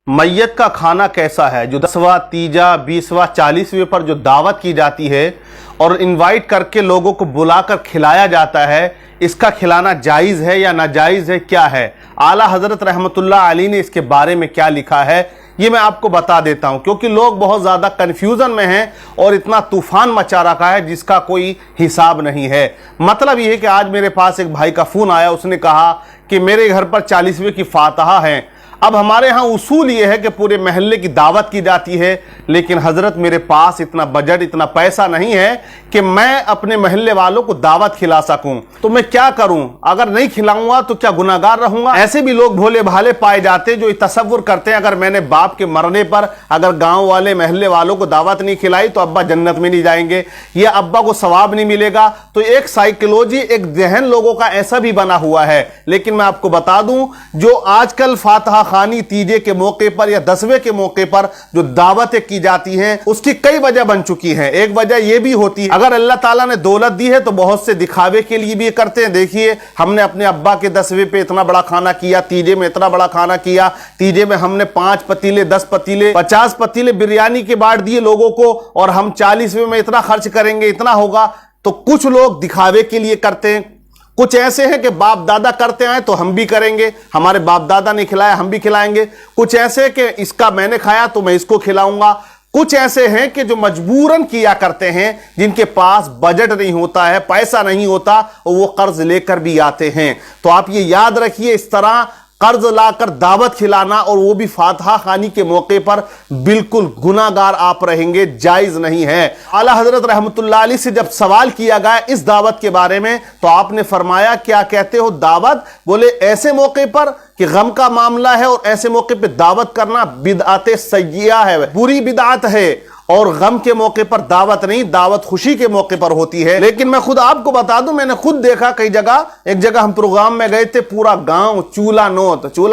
मैयत का खाना कैसा है। जो 10वां, 30वां, 20वां, 40वें पर जो दावत की जाती है और इनवाइट करके लोगों को बुलाकर खिलाया जाता है, इसका खिलाना जायज़ है या नाजायज़ है, क्या है। आला हज़रत रहमतुल्लाह अलैह ने इसके बारे में क्या लिखा है ये मैं आपको बता देता हूं, क्योंकि लोग बहुत ज़्यादा कन्फ्यूज़न में हैं और इतना तूफ़ान मचा रखा है जिसका कोई हिसाब नहीं है। मतलब ये है कि आज मेरे पास एक भाई का फ़ोन आया, उसने कहा कि मेरे घर पर 40वें की फातहा है। अब हमारे यहाँ उसूल ये है कि पूरे महल्ले की दावत की जाती है, लेकिन हज़रत मेरे पास इतना बजट, इतना पैसा नहीं है कि मैं अपने महल्ले वालों को दावत खिला सकूं, तो मैं क्या करूं। अगर नहीं खिलाऊंगा तो क्या गुनाहगार रहूंगा। ऐसे भी लोग भोले भाले पाए जाते जो तसव्वुर करते हैं अगर मैंने बाप के मरने पर अगर गांव वाले महल्ले वालों को दावत नहीं खिलाई तो अब्बा जन्नत में नहीं जाएंगे, या अब्बा को सवाब नहीं मिलेगा। तो एक साइकोलॉजी, एक जहन लोगों का ऐसा भी बना हुआ है। लेकिन मैं आपको बता दूं, जो आजकल फातहा खानी तीजे के मौके पर या 10वें के मौके पर जो दावतें की जाती हैं, उसकी कई वजह बन चुकी हैं। एक वजह यह भी होती है, अगर अल्लाह ताला ने दौलत दी है तो बहुत से दिखावे के लिए भी करते हैं। देखिए, हमने अपने अब्बा के 10वें पे इतना बड़ा खाना किया, तीजे में इतना बड़ा खाना किया, तीजे में हमने 5 पतीले, 10 पतीले, 50 पतीले बिरयानी के बांट दिए लोगों को, और हम 40वें में इतना खर्च करेंगे, इतना होगा। तो कुछ लोग दिखावे के लिए करते हैं। कुछ ऐसे हैं कि बाप दादा करते आए तो हम भी करेंगे, हमारे बाप दादा ने खिलाया हम भी खिलाएंगे। कुछ ऐसे कि इसका मैंने खाया तो मैं इसको खिलाऊंगा। कुछ ऐसे हैं कि जो मजबूरन किया करते हैं, जिनके पास बजट नहीं होता है, पैसा नहीं होता, और वो कर्ज लेकर भी आते हैं। तो आप ये याद रखिए, इस तरह कर्ज लाकर दावत खिलाना और वो भी फातहा खानी के मौके पर, बिल्कुल गुनाहगार आप रहेंगे, जायज़ नहीं है। आला हज़रत रहमतुल्लाह अलैह से जब सवाल किया गया इस दावत के बारे में तो आपने फरमाया, क्या कहते हो दावत? बोले ऐसे मौके पर कि गम का मामला है और ऐसे मौके पर दावत करना बिदअत सय्यिआ है, बुरी बिदअत है। और गम के मौके पर दावत नहीं, दावत खुशी के मौके पर होती है। लेकिन मैं खुद आपको बता दूं, मैंने खुद देखा कई जगह। एक जगह हम प्रोग्राम में गए थे, पूरा गांव चूल्हा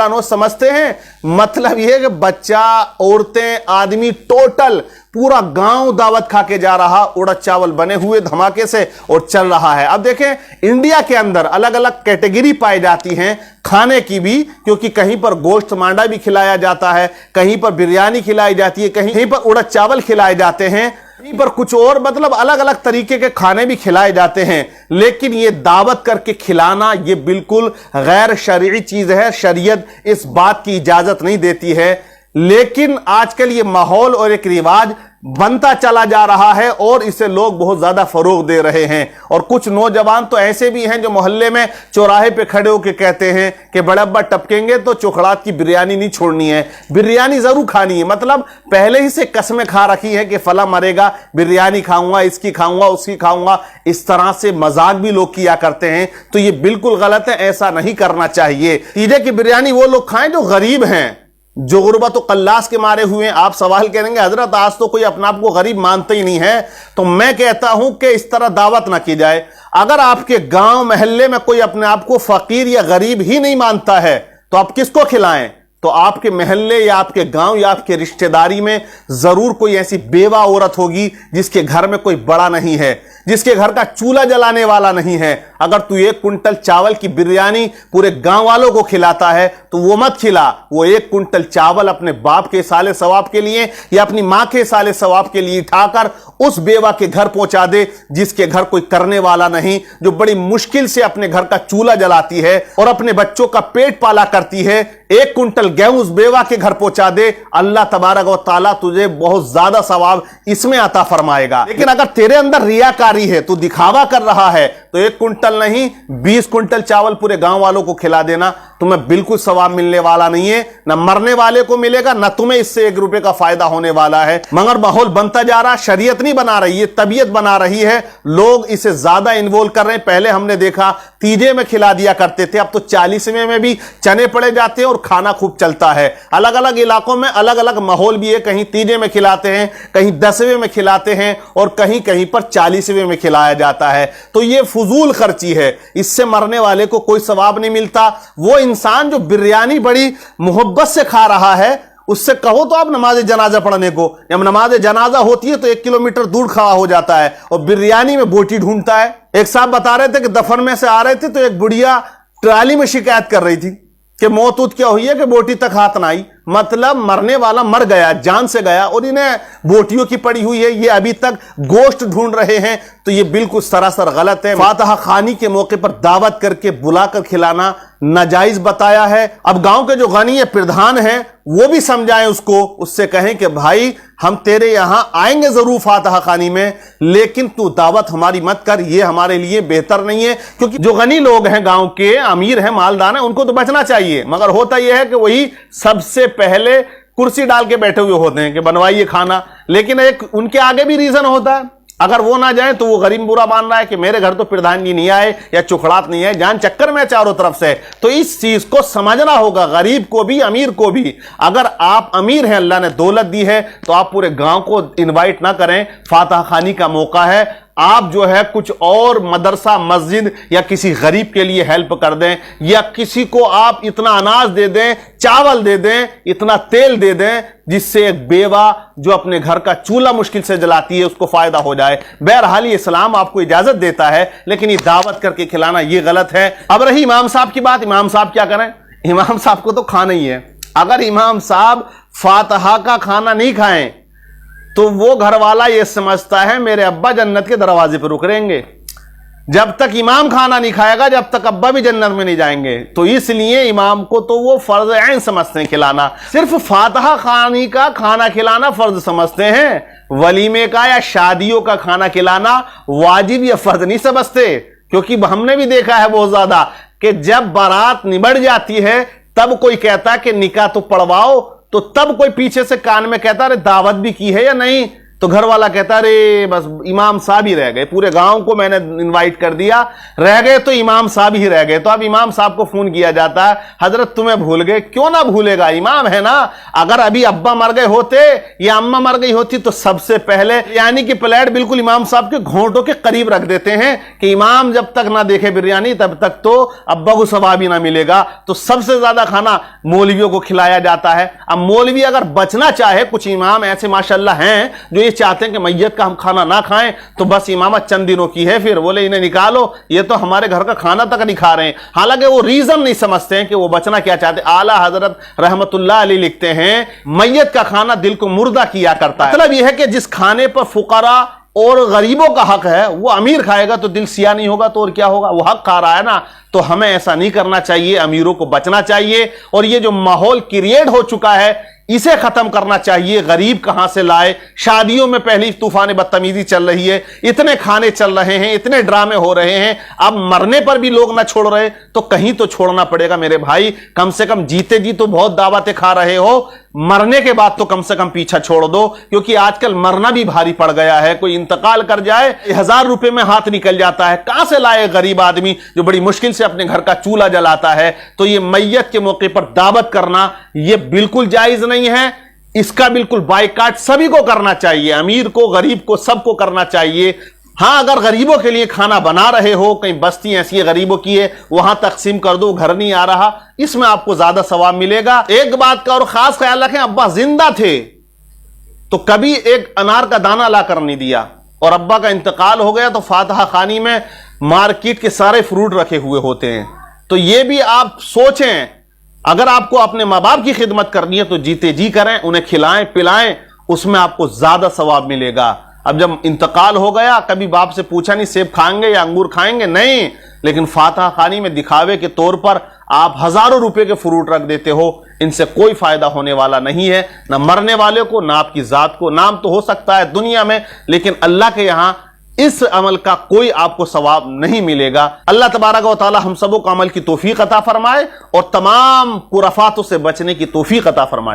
नोत समझते हैं, मतलब यह कि बच्चा, औरतें, आदमी, टोटल पूरा गांव दावत खा के जा रहा, उड़द चावल बने हुए धमाके से, और चल रहा है। अब देखें, इंडिया के अंदर अलग अलग कैटेगरी पाई जाती हैं खाने की भी, क्योंकि कहीं पर गोश्त मांडा भी खिलाया जाता है, कहीं पर बिरयानी खिलाई जाती है, कहीं पर उड़द चावल खिलाए जाते हैं, कहीं पर कुछ और, मतलब अलग अलग तरीके के खाने भी खिलाए जाते हैं। लेकिन ये दावत करके खिलाना ये बिल्कुल गैर शरई चीज है, शरीयत इस बात की इजाजत नहीं देती है। लेकिन आजकल ये माहौल और एक रिवाज बनता चला जा रहा है और इसे लोग बहुत ज्यादा फरोग दे रहे हैं। और कुछ नौजवान तो ऐसे भी हैं जो मोहल्ले में चौराहे पे खड़े होकर कहते हैं कि बड़े अब्बा टपकेंगे तो चोखड़ात की बिरयानी नहीं छोड़नी है, बिरयानी जरूर खानी है। मतलब पहले ही से कसमें खा रखी है कि फला मरेगा बिरयानी खाऊंगा, इसकी खाऊंगा, उसकी खाऊंगा। इस तरह से मजाक भी लोग किया करते हैं, तो ये बिल्कुल गलत है, ऐसा नहीं करना चाहिए। तीजे की बिरयानी वो लोग खाएं जो गरीब हैं, जो गुर्बत और कल्लास के मारे हुए हैं। आप सवाल करेंगे, हजरत आज तो कोई अपने आप को गरीब मानते ही नहीं है। तो मैं कहता हूं कि इस तरह दावत ना की जाए। अगर आपके गांव महल्ले में कोई अपने आप को फकीर या गरीब ही नहीं मानता है तो आप किसको खिलाएं। तो आपके महल्ले या आपके गांव या आपके रिश्तेदारी में जरूर कोई ऐसी बेवा औरत होगी जिसके घर में कोई बड़ा नहीं है, जिसके घर का चूल्हा जलाने वाला नहीं है। अगर तू 1 कुंटल चावल की बिरयानी पूरे गांव वालों को खिलाता है तो वो मत खिला। वो 1 कुंटल चावल अपने बाप के साले सवाब के लिए या अपनी मां के साले सवाब के लिए उठाकर उस बेवा के घर पहुंचा दे जिसके घर कोई करने वाला नहीं, जो बड़ी मुश्किल से अपने घर का चूल्हा जलाती है और अपने बच्चों का पेट पाला करती है। 1 कुंटल गेहूं उस बेवा के घर पहुंचा दे, अल्लाह तबारक व तआला तुझे बहुत ज्यादा सवाब इसमें अता फरमाएगा। लेकिन अगर तेरे अंदर रियाकारी है, तू दिखावा कर रहा है, तो 1 कुंटल नहीं 20 कुंटल चावल पूरे गांव वालों को खिला देना, तुम्हें बिल्कुल सवाब मिलने वाला नहीं है। न मरने वाले को मिलेगा, न तुम्हें इससे 1 रुपए का फायदा होने वाला है। मगर माहौल बनता जा रहा, शरीयत नहीं बना रही है, तबीयत बना रही है। लोग इसे ज्यादा इन्वॉल्व कर रहे हैं। पहले हमने देखा तीजे में खिला दिया करते थे, अब तो 40वें में भी चने पड़े जाते हैं और खाना खूब चलता है। अलग अलग इलाकों में अलग अलग माहौल भी है, कहीं तीजे में खिलाते हैं, कहीं 10वें में खिलाते हैं और कहीं कहीं पर 40वें में खिलाया जाता है। तो ये फजूल खर्ची है, इससे मरने वाले को कोई सवाब नहीं मिलता। वो इंसान जो बिरयानी बड़ी मोहब्बत से खा रहा है, उससे कहो तो आप नमाज जनाजा पढ़ने को, जब नमाज जनाजा होती है तो 1 किलोमीटर दूर खड़ा हो जाता है और बिरयानी में बोटी ढूंढता है। एक साहब बता रहे थे कि दफन में से आ रहे थे तो एक बुढ़िया ट्राली में शिकायत कर रही थी کہ موت اوت کیا ہوئی ہے کہ بوٹی تک ہاتھ نہ آئی، مطلب مرنے والا مر گیا، جان سے گیا، اور انہیں بوٹیوں کی پڑی ہوئی ہے، یہ ابھی تک گوشت ڈھونڈ رہے ہیں، تو یہ بالکل سراسر غلط ہے۔ فاتحہ خوانی کے موقع پر دعوت کر کے بلا کر کھلانا ناجائز بتایا ہے۔ اب گاؤں کے جو غنی پردھان ہیں وہ بھی سمجھائیں اس کو، اس سے کہیں کہ بھائی ہم تیرے یہاں آئیں گے ضرور فاتحہ خوانی میں، لیکن تو دعوت ہماری مت کر، یہ ہمارے لیے بہتر نہیں ہے، کیونکہ جو غنی لوگ ہیں، گاؤں کے امیر ہیں، مالدار ہیں، ان کو تو بچنا چاہیے، مگر ہوتا یہ ہے کہ وہی سب سے پہلے کرسی ڈال کے بیٹھے ہوئے ہوتے ہیں کہ بنوائیے کھانا، لیکن ایک ان کے آگے بھی ریزن ہوتا ہے، اگر وہ نہ جائیں تو وہ غریب برا مان رہا ہے کہ میرے گھر تو پردھان جی نہیں آئے یا چکھڑات نہیں ہے، جان چکر میں چاروں طرف سے۔ تو اس چیز کو سمجھنا ہوگا، غریب کو بھی امیر کو بھی۔ اگر آپ امیر ہیں، اللہ نے دولت دی ہے، تو آپ پورے گاؤں کو انوائٹ نہ کریں، فاتحہ خوانی کا موقع ہے، آپ جو ہے کچھ اور مدرسہ مسجد یا کسی غریب کے لیے ہیلپ کر دیں، یا کسی کو آپ اتنا اناج دے دیں، چاول دے دیں، اتنا تیل دے دیں، جس سے ایک بیوہ جو اپنے گھر کا چولہا مشکل سے جلاتی ہے اس کو فائدہ ہو جائے۔ بہرحال یہ اسلام آپ کو اجازت دیتا ہے، لیکن یہ دعوت کر کے کھلانا یہ غلط ہے۔ اب رہی امام صاحب کی بات، امام صاحب کیا کریں؟ امام صاحب کو تو کھانا ہی ہے۔ اگر امام صاحب فاتحہ کا کھانا نہیں کھائیں تو وہ گھر والا یہ سمجھتا ہے میرے ابا جنت کے دروازے پہ رک رہیں گے، جب تک امام کھانا نہیں کھائے گا جب تک ابا بھی جنت میں نہیں جائیں گے۔ تو اس لیے امام کو تو وہ فرض عین سمجھتے ہیں کھلانا، صرف فاتحہ خوانی کا کھانا کھلانا فرض سمجھتے ہیں، ولیمے کا یا شادیوں کا کھانا کھلانا واجب یا فرض نہیں سمجھتے، کیونکہ ہم نے بھی دیکھا ہے بہت زیادہ کہ جب بارات نبڑ جاتی ہے تب کوئی کہتا ہے کہ نکاح تو پڑھواؤ، تو تب کوئی پیچھے سے کان میں کہتا رہے دعوت بھی کی ہے یا نہیں، تو گھر والا کہتا رے بس امام صاحب ہی رہ گئے، پورے گاؤں کو میں نے انوائٹ کر دیا، رہ گئے تو امام صاحب ہی رہ گئے۔ تو اب امام صاحب کو فون کیا جاتا ہے، حضرت تمہیں بھول گئے، کیوں نہ بھولے گا، امام ہے نا۔ اگر ابھی ابا مر گئے ہوتے یا اماں مر گئی ہوتی تو سب سے پہلے بریانی کی پلیٹ بالکل امام صاحب کے گھونٹوں کے قریب رکھ دیتے ہیں کہ امام جب تک نہ دیکھے بریانی تب تک تو ابا کو ثواب ہی نہ ملے گا۔ تو سب سے زیادہ کھانا مولویوں کو کھلایا جاتا ہے۔ اب مولوی اگر بچنا چاہے، کچھ امام ایسے ماشاءاللہ ہیں جو یہ چاہتے ہیں کہ میت کا ہم کھانا نہ کھائیں، تو بس امامت چند دنوں کی ہے، پھر بولے انہیں نکالو، یہ تو ہمارے گھر کا کھانا تک نہیں کھا رہے ہیں، حالانکہ وہ ریزن نہیں سمجھتے ہیں کہ وہ بچنا کیا چاہتے ہیں۔ اعلیٰ حضرت رحمت اللہ علیہ لکھتے ہیں میت کا کھانا دل کو مردہ کیا کرتا ہے، مطلب یہ ہے کہ جس کھانے پر فقراء اور غریبوں کا حق ہے وہ امیر کھائے گا تو دل سیاہ نہیں ہوگا تو اور کیا ہوگا، وہ حق کھا رہا ہے نا۔ تو ہمیں ایسا نہیں کرنا چاہیے، امیروں کو بچنا چاہیے، اور یہ جو ماحول کریٹ ہو چکا ہے اسے ختم کرنا چاہیے۔ غریب کہاں سے لائے؟ شادیوں میں پہلی طوفان بدتمیزی چل رہی ہے، اتنے کھانے چل رہے ہیں، اتنے ڈرامے ہو رہے ہیں، اب مرنے پر بھی لوگ نہ چھوڑ رہے تو کہیں تو چھوڑنا پڑے گا میرے بھائی۔ کم سے کم جیتے جی تو بہت دعوتیں کھا رہے ہو، مرنے کے بعد تو کم سے کم پیچھا چھوڑ دو، کیونکہ آج کل مرنا بھی بھاری پڑ گیا ہے۔ کوئی انتقال کر جائے 1000 روپے میں ہاتھ نکل جاتا ہے، کہاں سے لائے غریب آدمی جو بڑی مشکل سے اپنے گھر کا چولہا جلاتا ہے؟ تو یہ میت کے موقع پر دعوت کرنا یہ بالکل جائز نہیں ہے، اس کا بالکل بائیکاٹ سبھی کو کرنا چاہیے، امیر کو غریب کو سب کو کرنا چاہیے۔ ہاں اگر غریبوں کے لیے کھانا بنا رہے ہو، کہیں بستی ایسی ہے غریبوں کی ہے وہاں تقسیم کر دو، گھر نہیں آ رہا، اس میں آپ کو زیادہ ثواب ملے گا۔ ایک بات کا اور خاص خیال رکھیں، ابا زندہ تھے تو کبھی ایک انار کا دانہ لا کر نہیں دیا، اور ابا کا انتقال ہو گیا تو فاتحہ خوانی میں مارکیٹ کے سارے فروٹ رکھے ہوئے ہوتے ہیں۔ تو یہ بھی آپ سوچیں، اگر آپ کو اپنے ماں باپ کی خدمت کرنی ہے تو جیتے جی کریں، انہیں کھلائیں پلائیں، اس میں آپ کو زیادہ ثواب ملے گا۔ اب جب انتقال ہو گیا کبھی باپ سے پوچھا نہیں سیب کھائیں گے یا انگور کھائیں گے، نہیں، لیکن فاتحہ خوانی میں دکھاوے کے طور پر آپ ہزاروں روپے کے فروٹ رکھ دیتے ہو، ان سے کوئی فائدہ ہونے والا نہیں ہے، نہ مرنے والے کو نہ آپ کی ذات کو۔ نام تو ہو سکتا ہے دنیا میں، لیکن اللہ کے یہاں اس عمل کا کوئی آپ کو ثواب نہیں ملے گا۔ اللہ تبارک و تعالی ہم سبوں کو عمل کی توفیق عطا فرمائے اور تمام خرافاتوں سے بچنے کی توفیق عطا فرمائے۔